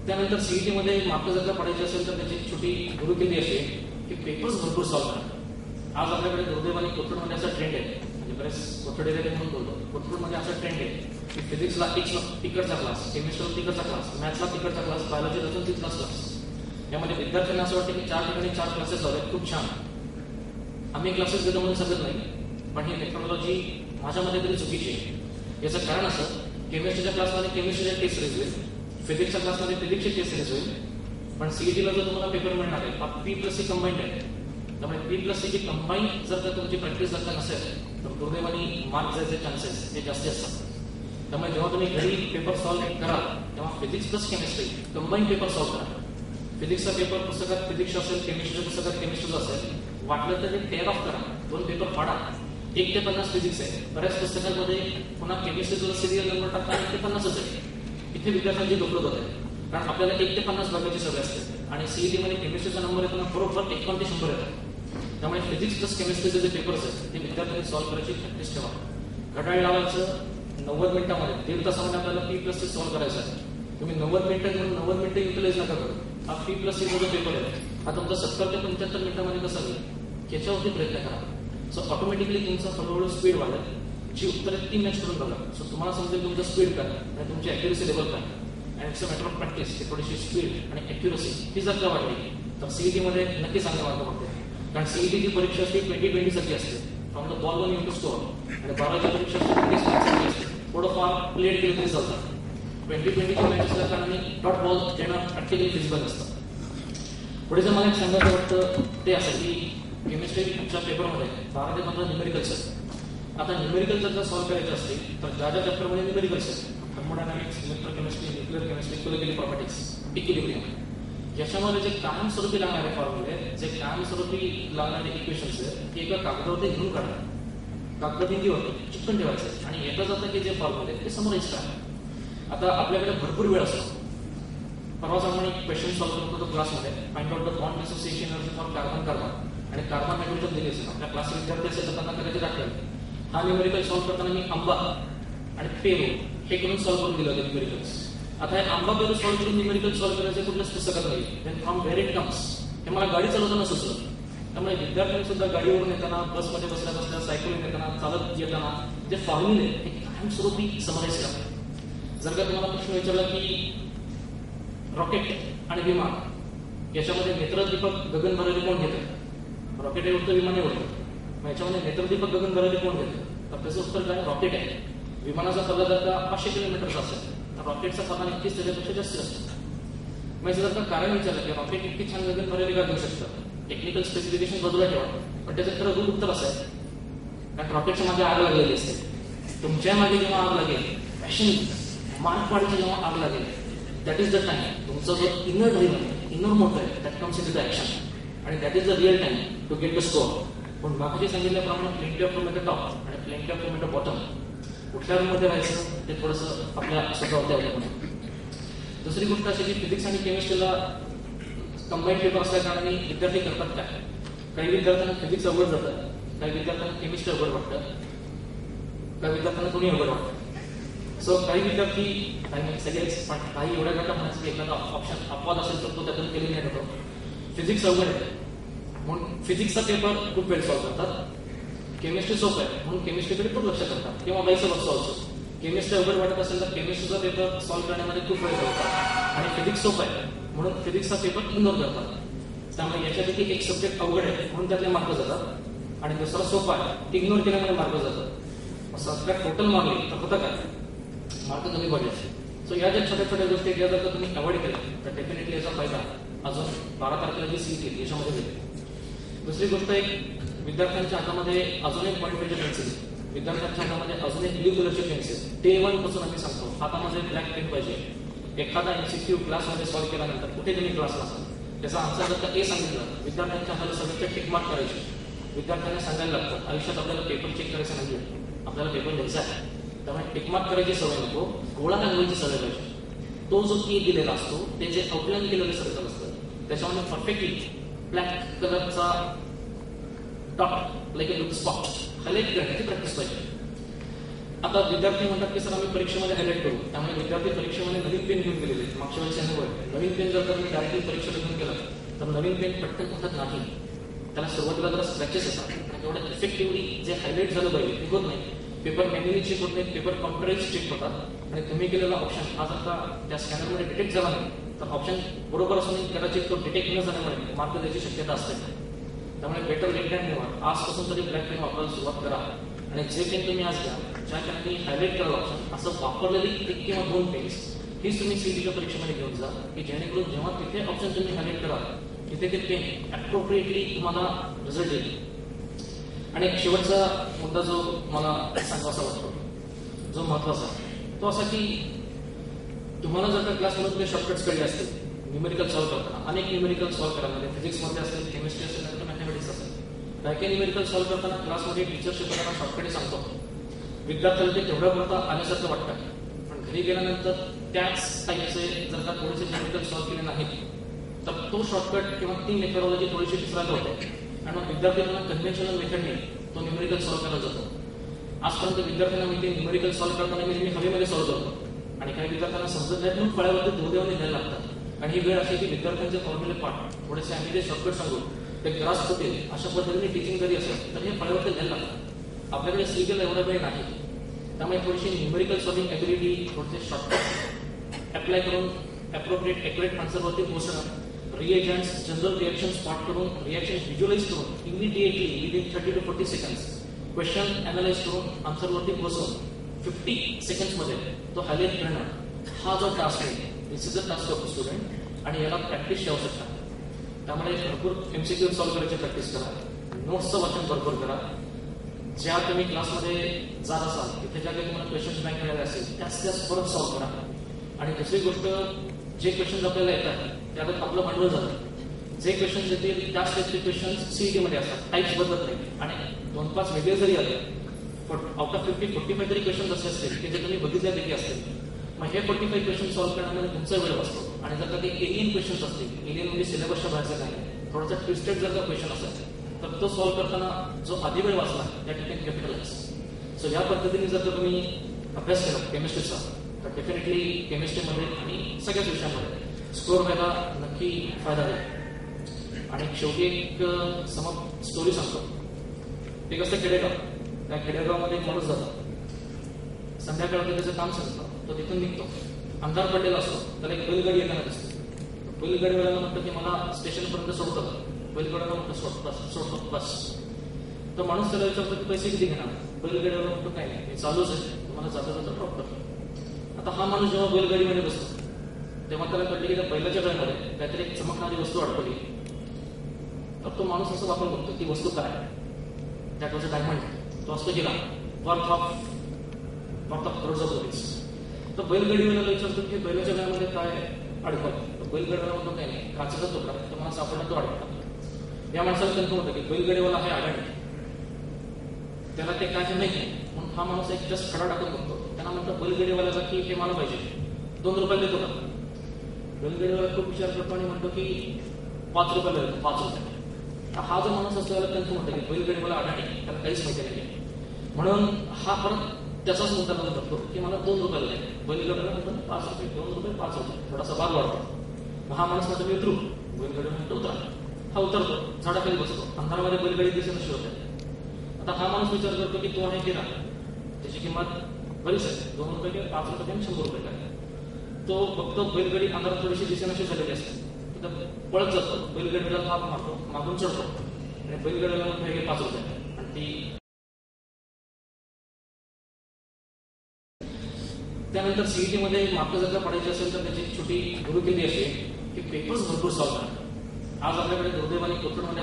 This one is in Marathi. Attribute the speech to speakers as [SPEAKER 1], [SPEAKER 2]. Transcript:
[SPEAKER 1] त्यानंतर सीईटी मध्ये मार्क जर का पडायचे असेल तर त्याची छोटी गुरुकिल्ली अशी की पेपर्स भरपूर सॉल्व्ह करा. आज आपल्याकडे दुर्दैवाने कोथरूडमध्ये असा ट्रेंड आहे, म्हणजे बरेच कोथरूड एरिया म्हणून बोलतो, कोथरूडमध्ये असा ट्रेंड आहे की फिजिक्सला तिकडचा क्लास, केमिस्ट्रीला तिकडचा क्लास, मॅथ्सला तिकडचा क्लास, बायोलॉजी अजून तिथलाच क्लास. यामध्ये विद्यार्थ्यांना असं वाटतं की 4 ठिकाणी 4 क्लासेस लावले, खूप छान. आम्ही क्लासेस घेतो म्हणून सांगत नाही, पण ही मेथोडॉलॉजी माझ्यामध्ये तरी चुकीची आहे. याचं कारण असं, केमिस्ट्रीच्या क्लासमध्ये केमिस्ट्रीच्या टेस्ट सिरीज होईल, फिजिक्सच्या क्लासमध्ये फिजिक्सची टेस्ट सिरीज होईल, पण सीईटीला जो तुम्हाला पेपर मिळणार आहे हा P+C कंबाईंड आहे. त्यामुळे P+C ची कंबाईन जर का तुमची प्रॅक्टिस जर का नसेल तर दुर्दैवाने मार्क जायचे चान्सेस हे जास्त असतात. त्यामुळे जेव्हा तुम्ही घरी पेपर सॉल्व्ह कराल तेव्हा physics plus chemistry combine paper solve करा. फिजिक्सचा पेपर पुस्तकात फिजिक्स असेल, केमिस्ट्रीच्या पुस्तकात केमिस्ट्री असेल, वाटलं तर ते टेअर ऑफ करा, 2 पेपर फाडा. 1 ते 50 फिजिक्स आहे, बऱ्याच पुस्तकांमध्ये पुन्हा केमिस्ट्रीचा सिरियल नंबर टाका 1 ते 50च आहे. इथे विद्यार्थ्यांची गफलत होते, कारण आपल्याला 1 ते 50 बघायची सवय असते आणि सीईटी मध्ये केमिस्ट्रीचा नंबर येतो ना बरोबर 51 ते 100 येतात. त्यामुळे फिजिक्स प्लस केमिस्ट्रीचे जे पेपर्स आहेत ते विद्यार्थ्यांनी सॉल्व्ह करायची प्रॅक्टिस ठेवा. घड्याळ लावायचं 90 मिनिटांमध्ये, 1.5 तासामध्ये आपल्याला P+C सॉल्व्ह करायचं आहे. तुम्ही 90 मिनिटं म्हणून 90 मिनिटं युटिलाइज नका करू. हा P+C जो पेपर आहे हा तुमचा 70 ते 75 मिनिटांमध्ये कसा होईल याच्यावरती प्रयत्न करा. सो ऑटोमॅटिकली तुमचा हळूहळू स्पीड वाढेल. जी उत्तर आहेत ती मॅच करून बघा. सो तुम्हाला समजेल तुमचं स्पीड काय आणि तुमची ॲक्युरसी लेवल काय. And it's a matter of practice. थोडीशी स्पीड आणि ॲक्युरसी ही जर का वाढली तर सीईटी मध्ये नक्की चांगला मार्क पडते. कारण सीईटीची परीक्षा असते 2020 साठी असते, from the ball one you to score. आणि 12ची परीक्षा असते 20 साठी असते, थोडंफार प्लेट केलं तरी चालतात. 2020ची मॅच असल्या कारणाने डॉट बॉल देणं प्रॅक्टिकली फिजिबल असतं. पुढे जर मला एक सांगायचं वाटतं ते असं की केमिस्ट्रीच्या पेपरमध्ये 12 ते 15 न्यूमेरिकल्स आहेत. आता न्यूमेरिकल जर सॉल्व्ह करायचे असतील तर ज्या चॅप्टरमध्ये न्यूमेरिकल्स आहेत, thermodynamics, electrochemistry, nuclear chemistry, equilibrium properties, equilibrium, याच्यामध्ये जे कायमस्वरूपी लागणारे फॉर्म्युले, जे कायमस्वरूपी लागणारे इक्वेशन्स आहेत ते एका कागदावरती घेऊन काढा. कागदावरती चिकटून ठेवायचं आणि येतं जातं की जे फॉर्म्युले ते समराईज करा. आता आपल्याकडे भरपूर वेळ असतो. परवाच आपण एक क्वेश्चन सॉल्व्ह करत होतो क्लासमध्ये, find out the bond dissociation energy for carbon carbon आणि कार्बन हायड्रोजन दिले असेल. आपल्या क्लास विद्यार्थी असेल तर त्यांना करायचे दाखवले. हा न्यूमेरिकल सॉल्व्ह करताना मी आंबा आणि पेरू हे करून सॉल्व्ह करून दिलं होतं न्यूमेरिकल्स. आता हे आंबा पेरू सॉल्व्ह करून न्यूमेरिकल सॉल्व्ह करायचे कुठल्याच पुस्तकात नाही. Then from where it comes हे मला गाडी चालवताना सुचलं. त्यामुळे विद्यार्थ्यांनी सुद्धा गाडीवरून येताना, बसमध्ये बसल्या बसल्या, सायकलून येताना, चालत येताना जे फॉर्म्युले हे कायमस्वरूपी समराईज करा. जर का तुम्हाला प्रश्न विचारला की रॉकेट आणि विमान याच्यामध्ये नेत्रदीपक गगनभरारी कोण घेतं? रॉकेट हे उडतं, विमान हे उडतं. मग याच्यामध्ये नेत्रदीपक गगनभरारी कोण घेतं? तर त्याचं उत्तर काय? रॉकेट आहे. विमानाचा पल्ला जर का 500 किलोमीटरचा असेल तर रॉकेटचा पल्ला नक्कीच त्याच्यापेक्षा जास्त असतो. मग जर का कारण विचारलं की रॉकेट इतकी छान गगनभरारी का घेऊ शकतं, टेक्निकल स्पेसिफिकेशन बाजूला ठेवा, पण त्याचं खरं रूप उत्तर असं आहे कारण रॉकेटच्या मागे आग लागलेली असते. तुमच्या मागे जेव्हा आग लागेल, पॅशन मार्कवाडीची जेव्हा आग लागेल, दॅट इज द टाइम तुमचा जो इनर ड्रीम आहे, इनर मोटर आहे, that comes in to the action आणि that is the real time to get the score. पण बाकीचे सांगितल्याप्रमाणे प्लेंटी ऑफ टोमॅटो टॉप आणि प्लेंटी ऑफ टोमॅटो बॉटम कुठल्या रूममध्ये राहायचं ते थोडंसं आपल्या स्वतःवरती अवलंबून. दुसरी गोष्ट अशी की फिजिक्स आणि केमिस्ट्रीला कंबाईन पेपर असल्या कारणाने विद्यार्थी करतात काय? काही विद्यार्थ्यांना फिजिक्स अवघड जातं, काही विद्यार्थ्यांना केमिस्ट्री अवघड वाटतं, काही विद्यार्थ्यांना दोन्ही अवघड वाटतं. सो काही विद्यार्थी, काही सगळेच, पण काही एवढ्या गटा म्हणायचं की एखादा ऑप्शन अपवाद असेल तर तो त्यातून केली नाही होतो. फिजिक्स अवघड आहे म्हणून फिजिक्सचा पेपर खूप वेळ सॉल्व्ह करतात. केमिस्ट्री सोपं आहे म्हणून केमिस्ट्रीकडे खूप लक्ष करतात किंवा बाईचं लक्ष असतो. केमिस्ट्री अवघड वाटत असेल तर केमिस्ट्रीचा पेपर सॉल्व्ह करण्यामध्ये खूप वेळ करतात आणि फिजिक्स सोपं आहे म्हणून फिजिक्सचा पेपर इग्नोर करतात. त्यामुळे याच्यापैकी एक सब्जेक्ट अवघड आहे म्हणून त्यातले मार्क जातात आणि दुसरा सोपा आहे इग्नोर केल्यामुळे मार्क जातात. सब्जेक्ट टोटल मार्क तर होतं काय? मार्क कमी पडले. सो या ज्या छोट्या छोट्या गोष्टी ज्या जर तुम्ही अवॉइड केल्या तर डेफिनेटली याचा फायदा अजून 12 तारखेला जी सीईटी याच्यामध्ये होईल. दुसरी गोष्ट, एक विद्यार्थ्यांच्या हातामध्ये अजून एक पॉईंट पेन्सिल, विद्यार्थ्यांच्या हातामध्ये अजून एक ब्ल्यू कलरची पेन्सिल. डे 1 पासून आम्ही सांगतो हातामध्ये ब्लॅक पेन पाहिजे. एखादा एमसीक्यू क्लासमध्ये सॉल्व्ह केल्यानंतर कुठे तुम्ही क्लासला असाल त्याचा आन्सर जर का ए सांगितलं, विद्यार्थ्यांच्या हाताला सगळ्याच्या टिकमार्क करायची. विद्यार्थ्यांना सांगायला लागतं आयुष्यात आपल्याला पेपर चेक करायचा नाही, आपल्याला पेपर लिहायचा आहे. त्यामुळे टिकमार्क करायची सवय नको, गोळा टाकण्याची सवय पाहिजे. तो जो की दिलेला असतो ते जे आउटलाईन केलेलं सर्कल असतं त्याच्यामध्ये परफेक्टली ब्लॅक कलरचा dot like a spot highlight करण्याची प्रॅक्टिस पाहिजे. आता विद्यार्थी म्हणतात की सर आम्ही परीक्षेमध्ये हायलाइट करू, त्यामुळे विद्यार्थी परीक्षेमध्ये नवीन पेन घेऊन गेलेले, मागच्या वेळेस नवीन पेन जर तुम्ही डायरेक्टली परीक्षा घेऊन केला तर नवीन पेन पटकन होत नाही. त्याला सुरुवातीला जरा स्क्रॅचेस येतात आणि तेवढ्या इफेक्टिव्हली जे हायलाईट झालं पाहिजे ते होत नाही. पेपर मॅन्युअली चेक होत नाही, पेपर कॉम्प्युटराइज चेक होतात आणि तुम्ही केलेला ऑप्शन हा जर का त्या स्कॅनरमध्ये डिटेक्ट झाला नाही तर ऑप्शन बरोबर असून कदाचित तो डिटेक्ट न झाल्यामुळे मार्क द्यायची शक्यता असते. त्यामुळे बेटर लेट दॅन नेव्हर. आजपासून तरी ब्लॅक पेन वापरायला सुरुवात करा आणि जे पेन तुम्ही आज घ्या ज्या पेननी हायलाईट करायला ऑप्शन असं वापरलेली 1 किंवा 2 पेन्स हीच तुम्ही सीईटीच्या परीक्षेमध्ये घेऊन जा की जेणेकरून जेव्हा तिथे ऑप्शन तुम्ही हायलाईट करा तिथे ते पेन अप्रोप्रिएटली तुम्हाला रिझल्ट येईल. आणि एक शेवटचा मुद्दा जो मला सांगावासा वाटतो जो महत्वाचा तो असा की तुम्हाला जर का क्लासमध्ये तुम्ही शॉर्टकट्स कळले असतील न्यूमेरिकल सॉल्व्ह करताना, अनेक न्यूमेरिकल सॉल्व्ह करायला फिजिक्समध्ये असेल, केमिस्ट्री असेल, नंतर मॅथमॅटिक्स असेल, काही न्यूमेरिकल सॉल्व्ह करताना क्लासमध्ये टीचर शिकवताना शॉर्टकट सांगतो. विद्यार्थ्याला ते तेवढ्या पुरता आल्यासारखं वाटतं पण घरी गेल्यानंतर त्याच टाईपचे जर का थोडेसे न्यूमेरिकल सॉल्व्ह केले नाहीत तर तो शॉर्टकट किंवा ती मेथडॉलॉजी थोडीशी विसरायला होते आणि मग विद्यार्थ्यांना कन्व्हेन्शनल मेथडने तो न्यूमेरिकल सॉल्व्ह करायला जातो. आजपर्यंत विद्यार्थ्यांना मी ते न्यूमेरिकल सॉल्व्ह करताना मी हवेमध्ये सॉल्व्ह करतो आणि काही विद्यार्थ्यांना समजत नाही म्हणून फळ्यावरती दुर्दैवाने द्यायला लागतात आणि ही वेळ अशी की विद्यार्थ्यांचे फॉर्म्युले पाठ थोडेसे आम्ही जे शॉर्टकट सांगू ते ग्रास्प होतील अशा पद्धतीने टीचिंग जरी असेल तर हे फळ्यावरती द्यायला लागतात. आपल्याकडे सीईटीला एवढा वेळ नाही त्यामुळे थोडीशी न्यूमेरिकल सॉल्विंग ॲबिलिटी थोडेसे शॉर्टकट अप्लाय करून अप्रोप्रिएट ॲक्युरेट आन्सरवरती पोहोचणं, रिएजंट्स जनरल रिएक्शन स्पॉट करून रिएक्शन व्हिज्युअलाइज करून immediately within 30 to 40 seconds question analyse करून आन्सरवरती पोहोचून 50 सेकंड्समध्ये तो हायलाइट करणं हा जो टास्क आहे this is a task of student आणि याला प्रॅक्टिसची आवश्यकता आहे. त्यामुळे भरपूर एमसीक्यू सॉल्व्ह करायची प्रॅक्टिस करा, नोट्सचं वाचन भरपूर करा. ज्या तुम्ही क्लासमध्ये जात असाल तिथे ज्या काही तुम्हाला क्वेश्चन्स बँक मिळाले असेल त्याच परत सॉल्व्ह करा. आणि दुसरी गोष्ट जे क्वेश्चन्स आपल्याला येतात त्यात आपलं भांडवल झालं. जे क्वेश्चन्स येतील त्याच टाईपचे क्वेश्चन्स सीईटीमध्ये असतात, टाईप्स बदलत नाही आणि 2-5 वेगळे जरी आले आउट ऑफ 50-45 तरी क्वेश्चन्स असे असतील की जे तुम्ही बघितल्यापैकी असतील मग हे 45 क्वेश्चन सॉल्व्ह करण्यामध्ये तुमचा वेळ वाचतो. आणि जर का ते एलियन क्वेश्चन्स असतील, एलियन म्हणजे सिलेबसच्या बाहेरचं नाही, थोडासा ट्विस्टेड जर का क्वेश्चन असेल तर तो सॉल्व्ह करताना जो आधी वेळ वाचला त्या ठिकाणी कॅपिटलाइज. सो या पद्धतीने जर का तुम्ही अभ्यास केला केमिस्ट्रीचा तर डेफिनेटली केमिस्ट्रीमध्ये आणि सगळ्याच विषयांमध्ये स्कोर व्हायला नक्की फायदा होईल. आणि शेवटी एक स्टोरी सांगतो. एक असतं खेडेगाव. त्या खेडेगावमध्ये एक माणूस जातो, संध्याकाळी त्याचं काम संपतं, तो तिथून निघतो, अंधार पडलेला असतो, त्याला एक बैलगाडी येताना दिसते. बैलगाडीवाल्याला म्हणतो की मला स्टेशनपर्यंत सोडतो. बैलगाड्याला म्हणतो सोडतो बस. तो माणूस त्याला विचारतो की पैसे किती घेणार. बैलगाडीवाला म्हणतो काय नाही, मी चालूच आहे, तुम्हाला जाता जाता ड्रॉप करतो. आता हा माणूस जेव्हा बैलगाडीमध्ये बसतो तेव्हा त्याला कळले की त्या बैलाच्या गळ्यामध्ये काहीतरी एक चमकणारी वस्तू अडकवली. तर तो माणूस असं वापर करतो ती वस्तू काय, त्यात was डायमंड. तो असतो हिरा, worth of crores of rupees. तर बैलगाडीवाल्याला विचारतो की बैलाच्या गळ्यामध्ये काय अडकवलं. तर बैलगाडीवाला म्हणतो काय नाही, काचेचा तुकडा, तर मला सापडला तो अडकला. या माणसाला कन्फर्म होतं की बैलगाडीवाला हे अडाणी, त्याला ते काय नाही म्हणून हा माणूस एक जस्ट खडा टाकून बघतो. त्यांना म्हणतो बैलगाडीवाल्याचा की हे मला पाहिजे, 2 रुपये देतो का. बैलगाडीवाला खूप विचार करतो आणि म्हणतो की 5 रुपये देतो, 5 रुपये. हा जो माणूस असतो त्याला कन्फर्म होतं की बैलगाडीवाला अडाणी, त्याला काहीच माहिती नाही. म्हणून हा परत त्याचाच मुद्दा लावून करतो की मला 2 रुपये द्या. बैलगाडीला म्हणतो 5 रुपये, 2 रुपये, 5 रुपये, थोडासा वाद वाढतो. हा माणूस म्हणतो मी उतरू. बैलगाडी म्हणतो उतरा. हा उतरतो, झाडाखाली बसतो, अंधारामध्ये बैलगाडी दिसेल अशी होते. आता हा माणूस विचार करतो की तो आहे हिरा, त्याची किंमत बरीच आहे, 2 रुपये किंवा 5 रुपये किंवा 100 रुपये काय. तो बघतो बैलगाडी अंधारात थोडीशी दिसेल अशी झालेली असते. पळत जातो, बैलगाडीला हात मारतो, मागून चढतो आणि बैलगाडीला हे 5 रुपये आणि ती. त्यानंतर सीईटीमध्ये मार्क जर का पडायचे असेल तर त्याची छोटी गुरुकिल्ली अशी की पेपर्स भरपूर सॉल्व्ह करा. आज आपल्याकडे दुर्दैवाने कोथरूडमध्ये